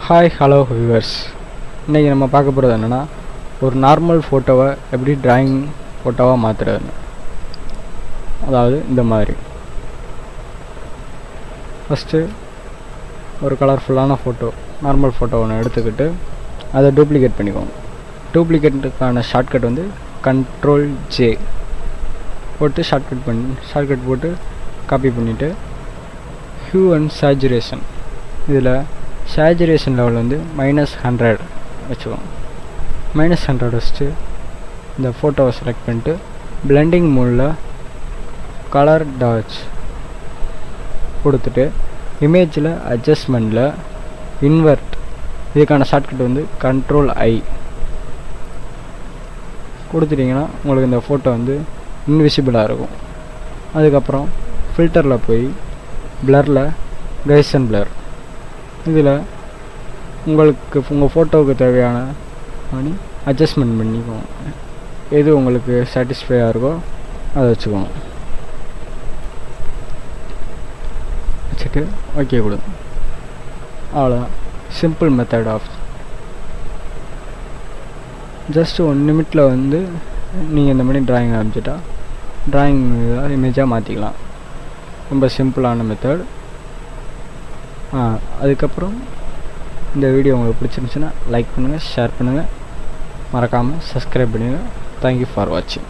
Hi hello viewers, இன்றைக்கி நம்ம பார்க்க போகிறது என்னென்னா, ஒரு நார்மல் ஃபோட்டோவை எப்படி டிராயிங் ஃபோட்டோவாக மாற்றுறதுன்னு. அதாவது இந்த மாதிரி ஃபஸ்ட்டு ஒரு கலர்ஃபுல்லான ஃபோட்டோ, நார்மல் ஃபோட்டோ ஒன்று எடுத்துக்கிட்டு அதை டூப்ளிகேட் பண்ணிக்குவோம். டூப்ளிகேட்டுக்கான ஷார்ட்கட் வந்து Ctrl+J போட்டு ஷார்ட்கட் போட்டு காப்பி பண்ணிவிட்டு ஹியூ அண்ட் சேச்சுரேஷன், இதில் சேச்சுரேஷன் லெவல் வந்து -100 வச்சுக்கோங்க. -100 வச்சுட்டு இந்த ஃபோட்டோவை செலக்ட் பண்ணிட்டு பிளெண்டிங் மோடில் கலர் டாட்ச் கொடுத்துட்டு இமேஜில் அட்ஜஸ்ட்மெண்ட்டில் இன்வெர்ட், இதுக்கான ஷார்ட்கட் வந்து Ctrl+I கொடுத்துட்டிங்கன்னா உங்களுக்கு இந்த ஃபோட்டோ வந்து இன்விசிபிளாக இருக்கும். அதுக்கப்புறம் ஃபில்டரில் போய் பிளரில் கைசன் பிளர், இதில் உங்களுக்கு உங்கள் ஃபோட்டோவுக்கு தேவையான மணி அட்ஜஸ்ட்மெண்ட் பண்ணிக்கோங்க. எது உங்களுக்கு சாட்டிஸ்ஃபையாக இருக்கோ அதை வச்சுக்கோங்க. வச்சுட்டு ஓகே கொடுங்க. அவ்வளோதான், சிம்பிள் மெத்தட் ஆஃப். ஜஸ்ட் 1 நிமிட்டில் வந்து நீங்கள் இந்த மாதிரி ட்ராயிங் ஆரம்பிச்சிட்டா ட்ராயிங் இமேஜாக மாற்றிக்கலாம். ரொம்ப சிம்பிளான மெத்தட். அதுக்கப்புறம் இந்த வீடியோ உங்களுக்கு பிடிச்சிருந்துச்சுன்னா லைக் பண்ணுங்கள், ஷேர் பண்ணுங்கள், மறக்காமல் சப்ஸ்கிரைப் பண்ணுங்கள். தேங்க்யூ ஃபார் வாட்சிங்.